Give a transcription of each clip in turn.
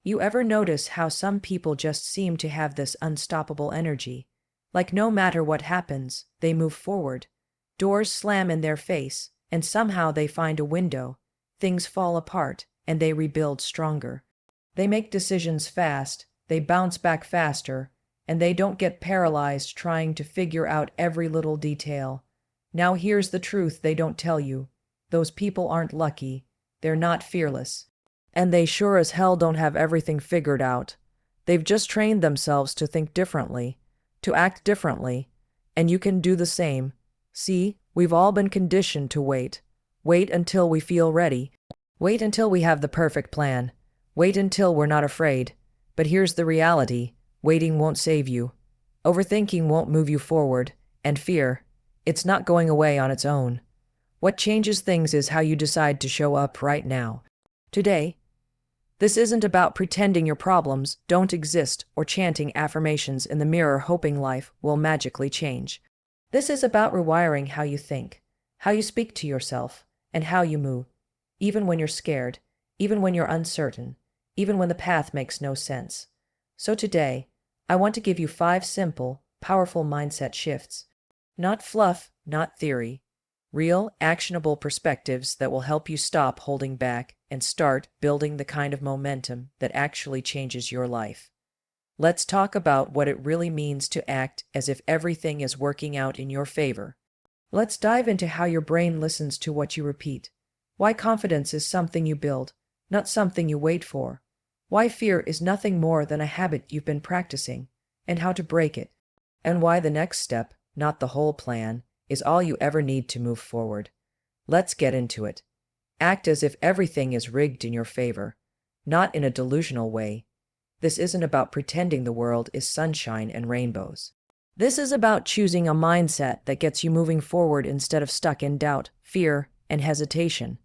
You ever notice how some people just seem to have this unstoppable energy? Like no matter what happens, they move forward. Doors slam in their face, and somehow they find a window. Things fall apart, and they rebuild stronger. They make decisions fast, they bounce back faster, and they don't get paralyzed trying to figure out every little detail. Now here's the truth they don't tell you. Those people aren't lucky. They're not fearless. And they sure as hell don't have everything figured out. They've just trained themselves to think differently, to act differently, and you can do the same. See, we've all been conditioned to wait. Wait until we feel ready. Wait until we have the perfect plan. Wait until we're not afraid. But here's the reality. Waiting won't save you. Overthinking won't move you forward. And fear, it's not going away on its own. What changes things is how you decide to show up right now. Today, this isn't about pretending your problems don't exist or chanting affirmations in the mirror hoping life will magically change. This is about rewiring how you think, how you speak to yourself, and how you move. Even when you're scared, even when you're uncertain, even when the path makes no sense. So today, I want to give you 5 simple, powerful mindset shifts. Not fluff, not theory. Real, actionable perspectives that will help you stop holding back and start building the kind of momentum that actually changes your life. Let's talk about what it really means to act as if everything is working out in your favor. Let's dive into how your brain listens to what you repeat. Why confidence is something you build, not something you wait for. Why fear is nothing more than a habit you've been practicing, and how to break it. And why the next step, not the whole plan, is all you ever need to move forward. Let's get into it. Act as if everything is rigged in your favor, not in a delusional way. This isn't about pretending the world is sunshine and rainbows. This is about choosing a mindset that gets you moving forward instead of stuck in doubt, fear, and hesitation.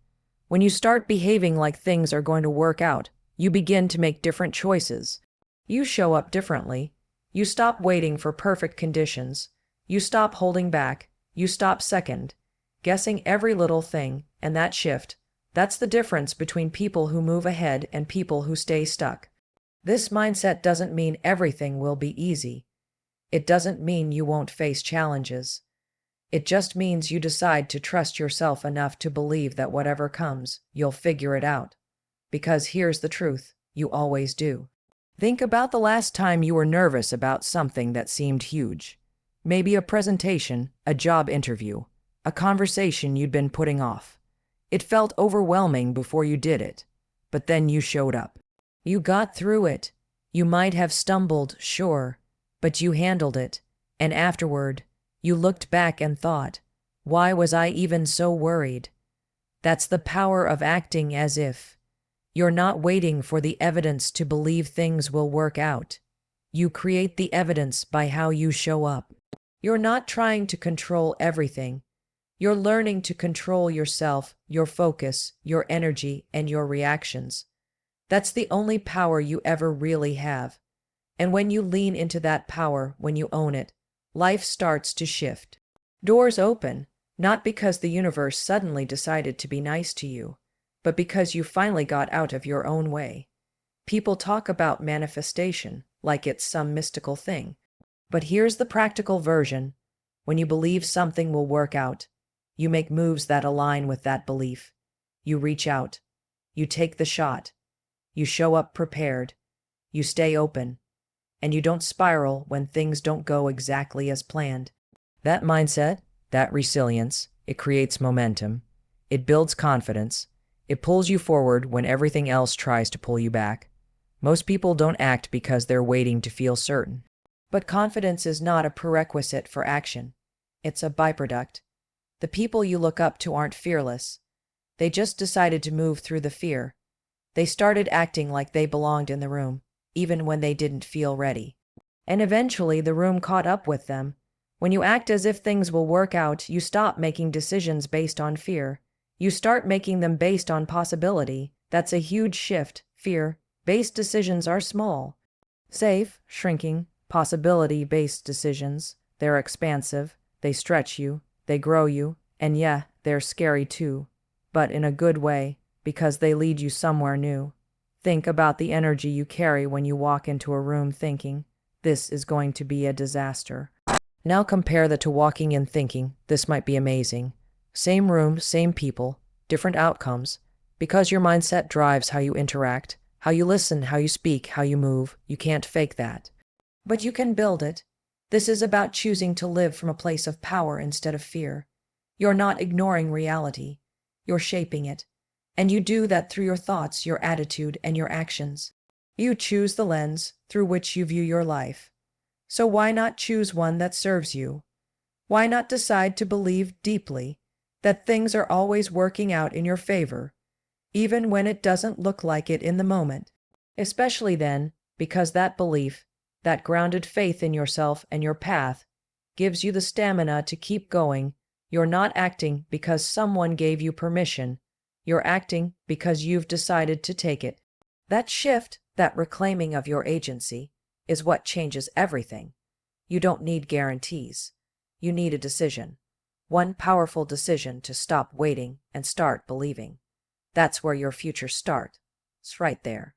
When you start behaving like things are going to work out, you begin to make different choices. You show up differently. You stop waiting for perfect conditions. You stop holding back. You stop second guessing every little thing, and that shift, that's the difference between people who move ahead and people who stay stuck. This mindset doesn't mean everything will be easy. It doesn't mean you won't face challenges. It just means you decide to trust yourself enough to believe that whatever comes, you'll figure it out. Because here's the truth, you always do. Think about the last time you were nervous about something that seemed huge. Maybe a presentation, a job interview, a conversation you'd been putting off. It felt overwhelming before you did it, but then you showed up. You got through it. You might have stumbled, sure, but you handled it, and afterward, you looked back and thought, why was I even so worried? That's the power of acting as if. You're not waiting for the evidence to believe things will work out. You create the evidence by how you show up. You're not trying to control everything. You're learning to control yourself, your focus, your energy, and your reactions. That's the only power you ever really have. And when you lean into that power, when you own it, life starts to shift. Doors open, not because the universe suddenly decided to be nice to you, but because you finally got out of your own way. People talk about manifestation like it's some mystical thing. But here's the practical version. When you believe something will work out, you make moves that align with that belief. You reach out. You take the shot. You show up prepared. You stay open. And you don't spiral when things don't go exactly as planned. That mindset, that resilience, it creates momentum. It builds confidence. It pulls you forward when everything else tries to pull you back. Most people don't act because they're waiting to feel certain. But confidence is not a prerequisite for action. It's a byproduct. The people you look up to aren't fearless. They just decided to move through the fear. They started acting like they belonged in the room, even when they didn't feel ready. And eventually the room caught up with them. When you act as if things will work out, you stop making decisions based on fear. You start making them based on possibility. That's a huge shift. Fear-based decisions are small, safe, shrinking. Possibility-based decisions, they're expansive, they stretch you, they grow you, and yeah, they're scary too, but in a good way, because they lead you somewhere new. Think about the energy you carry when you walk into a room thinking, this is going to be a disaster. Now compare that to walking in thinking, this might be amazing. Same room, same people, different outcomes. Because your mindset drives how you interact, how you listen, how you speak, how you move, you can't fake that. But you can build it. This is about choosing to live from a place of power instead of fear. You're not ignoring reality. You're shaping it. And you do that through your thoughts, your attitude, and your actions. You choose the lens through which you view your life. So why not choose one that serves you? Why not decide to believe deeply that things are always working out in your favor, even when it doesn't look like it in the moment? Especially then, because that belief, that grounded faith in yourself and your path, gives you the stamina to keep going. You're not acting because someone gave you permission. You're acting because you've decided to take it. That shift, that reclaiming of your agency, is what changes everything. You don't need guarantees. You need a decision. One powerful decision to stop waiting and start believing. That's where your future starts. It's right there.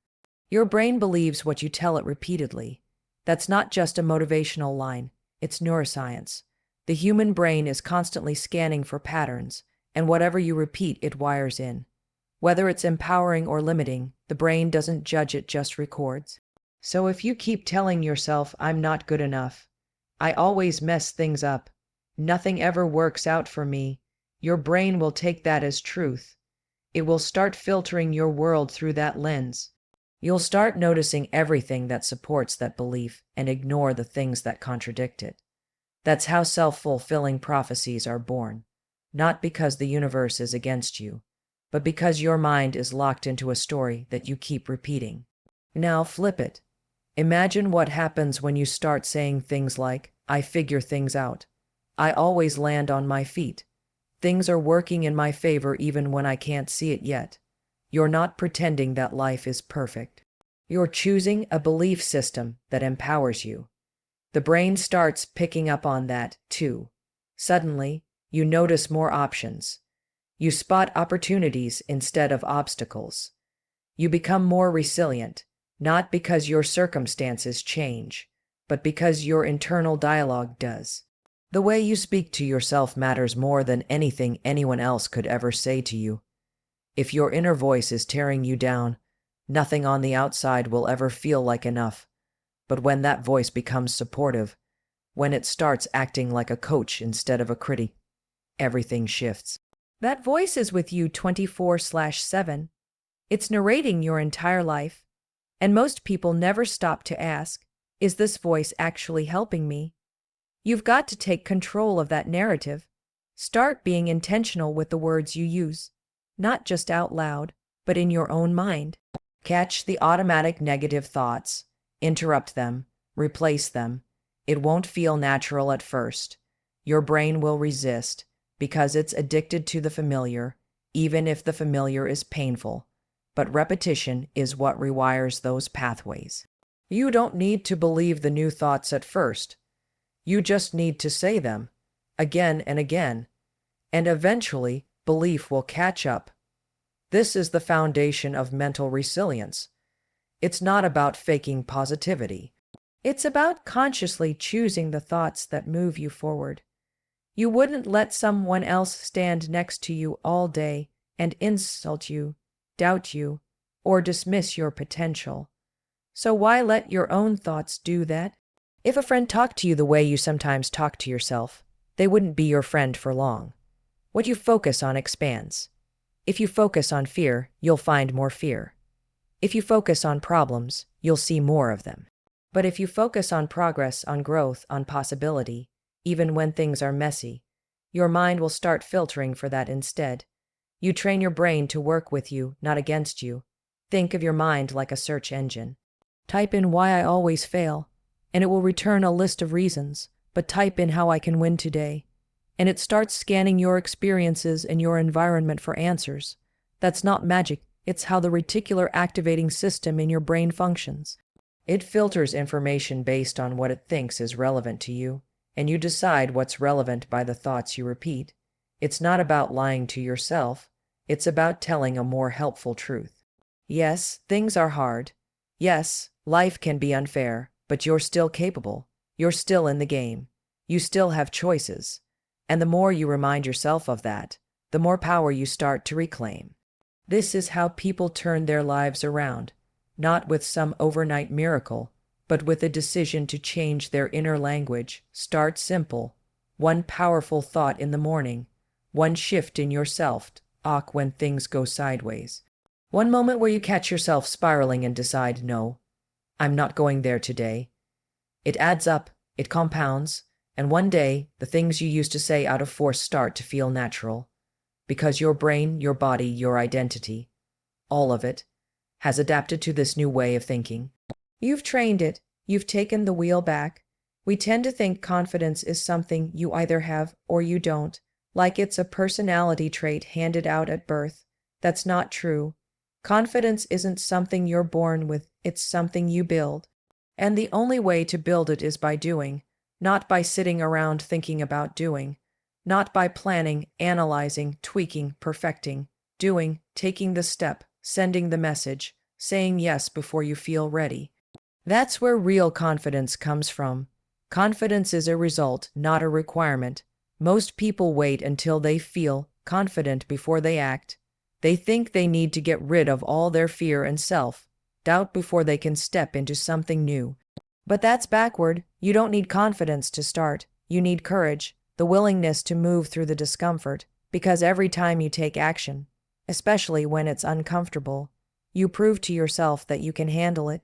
Your brain believes what you tell it repeatedly. That's not just a motivational line, it's neuroscience. The human brain is constantly scanning for patterns, and whatever you repeat, it wires in. Whether it's empowering or limiting, the brain doesn't judge, it just records. So if you keep telling yourself, I'm not good enough, I always mess things up, nothing ever works out for me, your brain will take that as truth. It will start filtering your world through that lens. You'll start noticing everything that supports that belief and ignore the things that contradict it. That's how self-fulfilling prophecies are born. Not because the universe is against you, but because your mind is locked into a story that you keep repeating. Now flip it. Imagine what happens when you start saying things like, I figure things out. I always land on my feet. Things are working in my favor even when I can't see it yet. You're not pretending that life is perfect. You're choosing a belief system that empowers you. The brain starts picking up on that, too. Suddenly, you notice more options. You spot opportunities instead of obstacles. You become more resilient, not because your circumstances change, but because your internal dialogue does. The way you speak to yourself matters more than anything anyone else could ever say to you. If your inner voice is tearing you down, nothing on the outside will ever feel like enough. But when that voice becomes supportive, when it starts acting like a coach instead of a critic, everything shifts. That voice is with you 24/7. It's narrating your entire life. And most people never stop to ask, is this voice actually helping me? You've got to take control of that narrative. Start being intentional with the words you use, not just out loud, but in your own mind. Catch the automatic negative thoughts, interrupt them, replace them. It won't feel natural at first. Your brain will resist because it's addicted to the familiar, even if the familiar is painful. But repetition is what rewires those pathways. You don't need to believe the new thoughts at first. You just need to say them again and again, and eventually belief will catch up. This is the foundation of mental resilience. It's not about faking positivity. It's about consciously choosing the thoughts that move you forward. You wouldn't let someone else stand next to you all day and insult you, doubt you, or dismiss your potential. So why let your own thoughts do that? If a friend talked to you the way you sometimes talk to yourself, they wouldn't be your friend for long. What you focus on expands. If you focus on fear, you'll find more fear. If you focus on problems, you'll see more of them. But if you focus on progress, on growth, on possibility, even when things are messy, your mind will start filtering for that instead. You train your brain to work with you, not against you. Think of your mind like a search engine. Type in why I always fail, and it will return a list of reasons, but type in how I can win today, and it starts scanning your experiences and your environment for answers. That's not magic, it's how the reticular activating system in your brain functions. It filters information based on what it thinks is relevant to you, and you decide what's relevant by the thoughts you repeat. It's not about lying to yourself, it's about telling a more helpful truth. Yes, things are hard. Yes, life can be unfair, but you're still capable. You're still in the game. You still have choices. And the more you remind yourself of that, the more power you start to reclaim. This is how people turn their lives around, not with some overnight miracle, but with a decision to change their inner language. Start simple. One powerful thought in the morning, one shift in yourself talk when things go sideways. One moment where you catch yourself spiraling and decide, no, I'm not going there today. It adds up, it compounds, and one day the things you used to say out of force start to feel natural. Because your brain, your body, your identity, all of it, has adapted to this new way of thinking. You've trained it, you've taken the wheel back. We tend to think confidence is something you either have or you don't, like it's a personality trait handed out at birth. That's not true. Confidence isn't something you're born with, it's something you build. And the only way to build it is by doing, not by sitting around thinking about doing, not by planning, analyzing, tweaking, perfecting, doing, taking the step, sending the message, saying yes before you feel ready. That's where real confidence comes from. Confidence is a result, not a requirement. Most people wait until they feel confident before they act. They think they need to get rid of all their fear and self-doubt before they can step into something new. But that's backward. You don't need confidence to start. You need courage, the willingness to move through the discomfort, because every time you take action, especially when it's uncomfortable, you prove to yourself that you can handle it.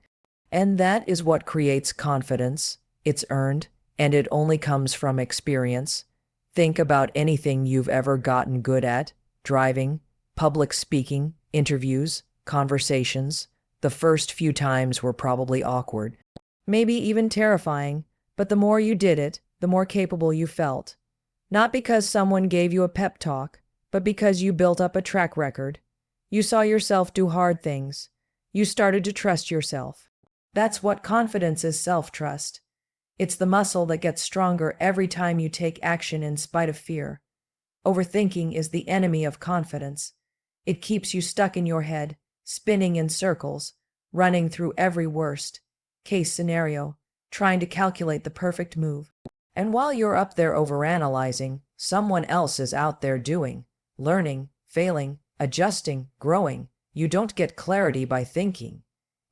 And that is what creates confidence. It's earned, and it only comes from experience. Think about anything you've ever gotten good at: driving, public speaking, interviews, conversations. The first few times were probably awkward, maybe even terrifying, but the more you did it, the more capable you felt. Not because someone gave you a pep talk, but because you built up a track record. You saw yourself do hard things. You started to trust yourself. That's what confidence is: self-trust. It's the muscle that gets stronger every time you take action in spite of fear. Overthinking is the enemy of confidence. It keeps you stuck in your head, spinning in circles, running through every worst-case scenario, trying to calculate the perfect move. And while you're up there overanalyzing, someone else is out there doing, learning, failing, adjusting, growing. You don't get clarity by thinking.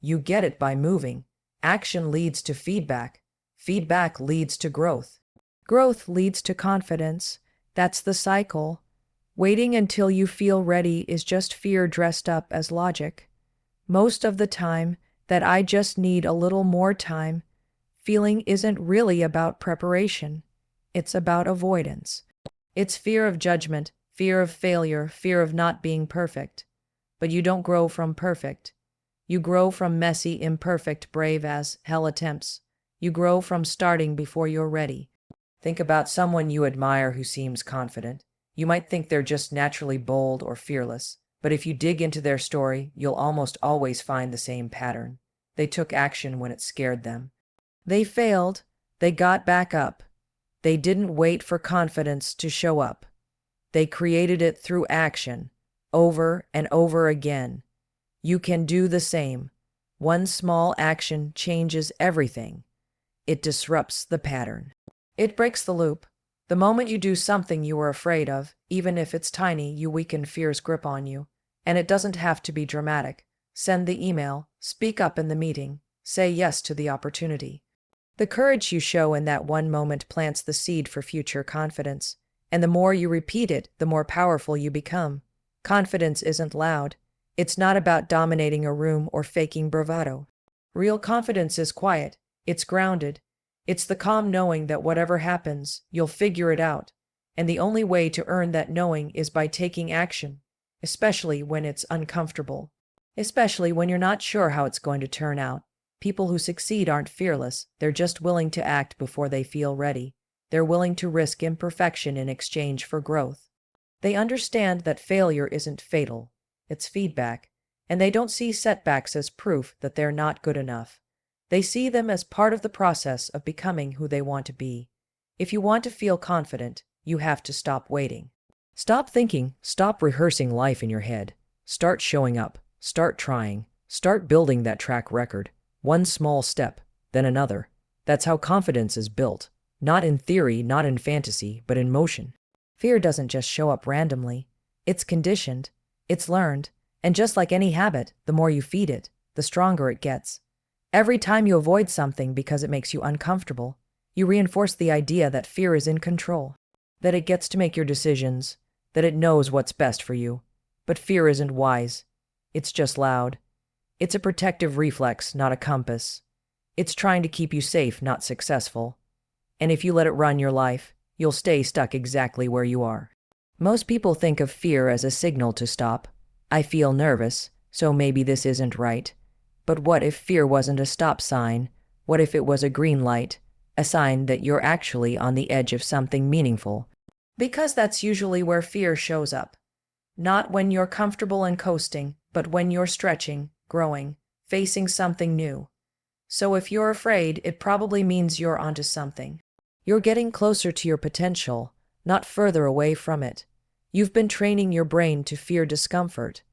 You get it by moving. Action leads to feedback. Feedback leads to growth. Growth leads to confidence. That's the cycle. Waiting until you feel ready is just fear dressed up as logic. Most of the time, that "I just need a little more time" feeling isn't really about preparation. It's about avoidance. It's fear of judgment, fear of failure, fear of not being perfect. But you don't grow from perfect. You grow from messy, imperfect, brave as hell attempts. You grow from starting before you're ready. Think about someone you admire who seems confident. You might think they're just naturally bold or fearless, but if you dig into their story, you'll almost always find the same pattern. They took action when it scared them. They failed. They got back up. They didn't wait for confidence to show up. They created it through action, over and over again. You can do the same. One small action changes everything. It disrupts the pattern. It breaks the loop. The moment you do something you were afraid of, even if it's tiny, you weaken fear's grip on you. And it doesn't have to be dramatic. Send the email, speak up in the meeting, say yes to the opportunity. The courage you show in that one moment plants the seed for future confidence. And the more you repeat it, the more powerful you become. Confidence isn't loud. It's not about dominating a room or faking bravado. Real confidence is quiet. It's grounded. It's the calm knowing that whatever happens, you'll figure it out. And the only way to earn that knowing is by taking action, especially when it's uncomfortable, especially when you're not sure how it's going to turn out. People who succeed aren't fearless. They're just willing to act before they feel ready. They're willing to risk imperfection in exchange for growth. They understand that failure isn't fatal. It's feedback. And they don't see setbacks as proof that they're not good enough. They see them as part of the process of becoming who they want to be. If you want to feel confident, you have to stop waiting. Stop thinking, stop rehearsing life in your head. Start showing up. Start trying. Start building that track record. One small step, then another. That's how confidence is built. Not in theory, not in fantasy, but in motion. Fear doesn't just show up randomly. It's conditioned. It's learned. And just like any habit, the more you feed it, the stronger it gets. Every time you avoid something because it makes you uncomfortable, you reinforce the idea that fear is in control, that it gets to make your decisions, that it knows what's best for you. But fear isn't wise. It's just loud. It's a protective reflex, not a compass. It's trying to keep you safe, not successful. And if you let it run your life, you'll stay stuck exactly where you are. Most people think of fear as a signal to stop. I feel nervous, so maybe this isn't right. But what if fear wasn't a stop sign? What if it was a green light, a sign that you're actually on the edge of something meaningful? Because that's usually where fear shows up. Not when you're comfortable and coasting, but when you're stretching, growing, facing something new. So if you're afraid, it probably means you're onto something. You're getting closer to your potential, not further away from it. You've been training your brain to fear discomfort.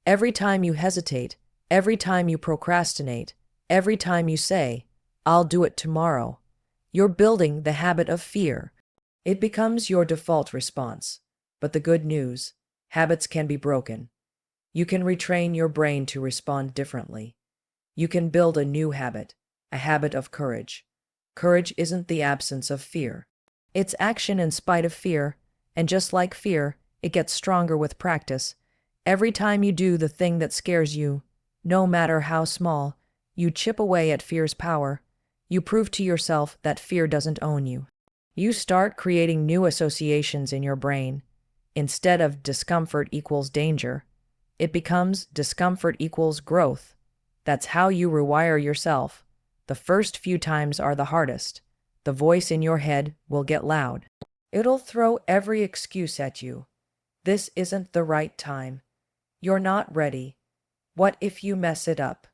Every time you hesitate, every time you procrastinate, every time you say, "I'll do it tomorrow," you're building the habit of fear. It becomes your default response. But the good news, habits can be broken. You can retrain your brain to respond differently. You can build a new habit, a habit of courage. Courage isn't the absence of fear. It's action in spite of fear, and just like fear, it gets stronger with practice. Every time you do the thing that scares you, no matter how small, you chip away at fear's power. You prove to yourself that fear doesn't own you. You start creating new associations in your brain. Instead of discomfort equals danger, it becomes discomfort equals growth. That's how you rewire yourself. The first few times are the hardest. The voice in your head will get loud. It'll throw every excuse at you. This isn't the right time. You're not ready. What if you mess it up?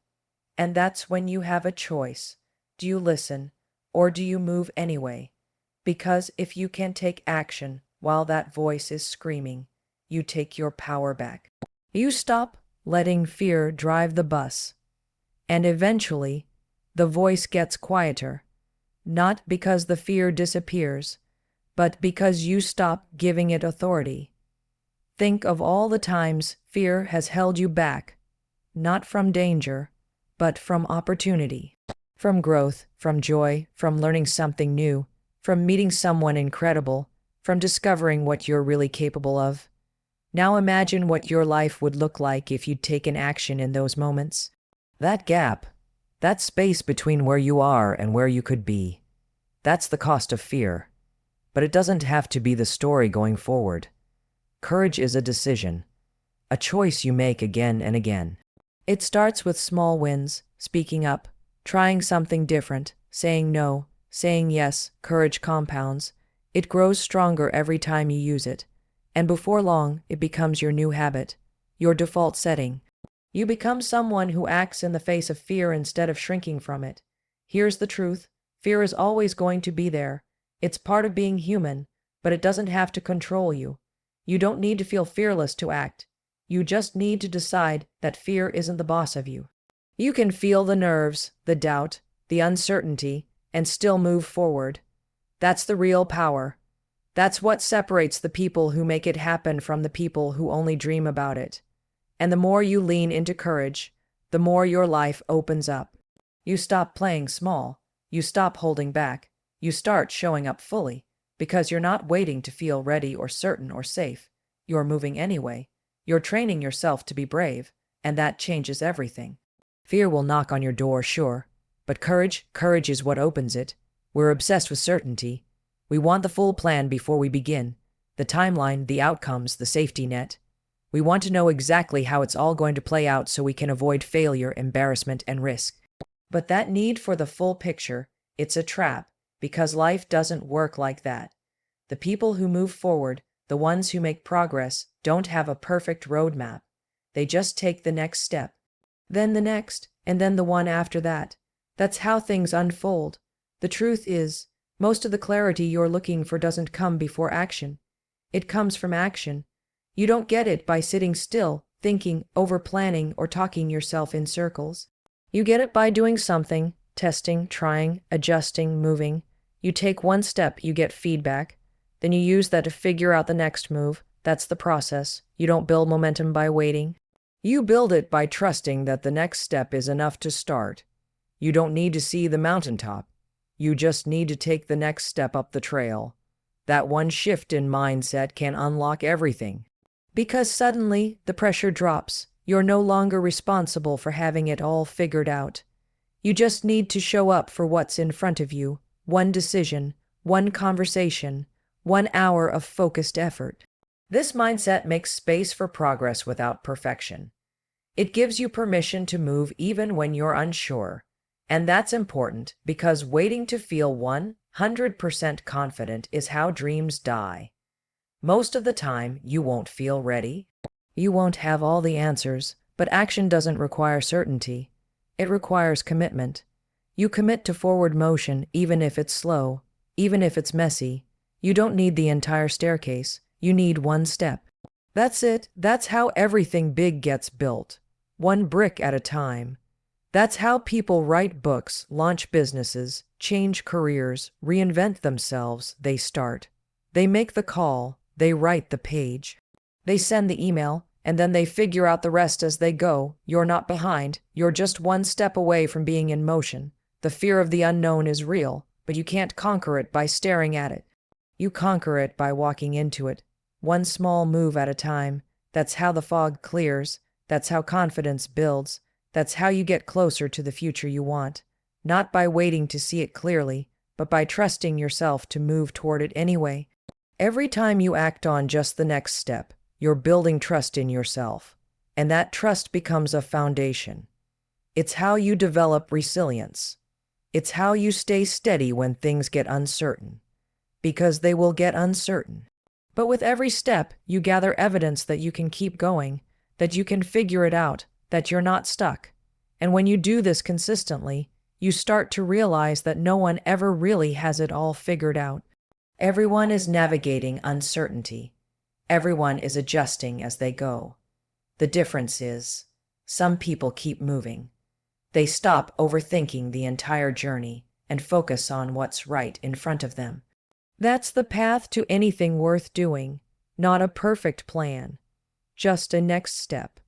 And that's when you have a choice. Do you listen, or do you move anyway? Because if you can take action while that voice is screaming, you take your power back. You stop letting fear drive the bus. And eventually, the voice gets quieter. Not because the fear disappears, but because you stop giving it authority. Think of all the times fear has held you back, not from danger, but from opportunity, from growth, from joy, from learning something new, from meeting someone incredible, from discovering what you're really capable of. Now imagine what your life would look like if you'd taken action in those moments. That gap, that space between where you are and where you could be, that's the cost of fear. But it doesn't have to be the story going forward. Courage is a decision, a choice you make again and again. It starts with small wins, speaking up, trying something different, saying no, saying yes. Courage compounds. It grows stronger every time you use it. And before long, it becomes your new habit, your default setting. You become someone who acts in the face of fear instead of shrinking from it. Here's the truth. Fear is always going to be there. It's part of being human, but it doesn't have to control you. You don't need to feel fearless to act. You just need to decide that fear isn't the boss of you. You can feel the nerves, the doubt, the uncertainty, and still move forward. That's the real power. That's what separates the people who make it happen from the people who only dream about it. And the more you lean into courage, the more your life opens up. You stop playing small. You stop holding back. You start showing up fully, because you're not waiting to feel ready or certain or safe. You're moving anyway. You're training yourself to be brave, and that changes everything. Fear will knock on your door, sure, but courage is what opens it. We're obsessed with certainty. We want the full plan before we begin. The timeline, the outcomes, the safety net. We want to know exactly how it's all going to play out so we can avoid failure, embarrassment, and risk. But that need for the full picture, it's a trap, because life doesn't work like that. The people who move forward, the ones who make progress, don't have a perfect roadmap. They just take the next step, then the next, and then the one after that. That's how things unfold. The truth is, most of the clarity you're looking for doesn't come before action. It comes from action. You don't get it by sitting still, thinking, over-planning, or talking yourself in circles. You get it by doing something, testing, trying, adjusting, moving. You take one step, you get feedback. Then you use that to figure out the next move. That's the process. You don't build momentum by waiting. You build it by trusting that the next step is enough to start. You don't need to see the mountaintop. You just need to take the next step up the trail. That one shift in mindset can unlock everything. Because suddenly, the pressure drops. You're no longer responsible for having it all figured out. You just need to show up for what's in front of you. One decision, one conversation, 1 hour of focused effort. This mindset makes space for progress without perfection. It gives you permission to move even when you're unsure. And that's important because waiting to feel 100% confident is how dreams die. Most of the time, you won't feel ready. You won't have all the answers, but action doesn't require certainty. It requires commitment. You commit to forward motion even if it's slow, even if it's messy. You don't need the entire staircase. You need one step. That's it. That's how everything big gets built. One brick at a time. That's how people write books, launch businesses, change careers, reinvent themselves. They start. They make the call. They write the page. They send the email, and then they figure out the rest as they go. You're not behind. You're just one step away from being in motion. The fear of the unknown is real, but you can't conquer it by staring at it. You conquer it by walking into it. One small move at a time. That's how the fog clears. That's how confidence builds. That's how you get closer to the future you want. Not by waiting to see it clearly, but by trusting yourself to move toward it anyway. Every time you act on just the next step, you're building trust in yourself. And that trust becomes a foundation. It's how you develop resilience. It's how you stay steady when things get uncertain. Because they will get uncertain. But with every step, you gather evidence that you can keep going, that you can figure it out, that you're not stuck. And when you do this consistently, you start to realize that no one ever really has it all figured out. Everyone is navigating uncertainty. Everyone is adjusting as they go. The difference is, some people keep moving. They stop overthinking the entire journey and focus on what's right in front of them. That's the path to anything worth doing, not a perfect plan, just a next step.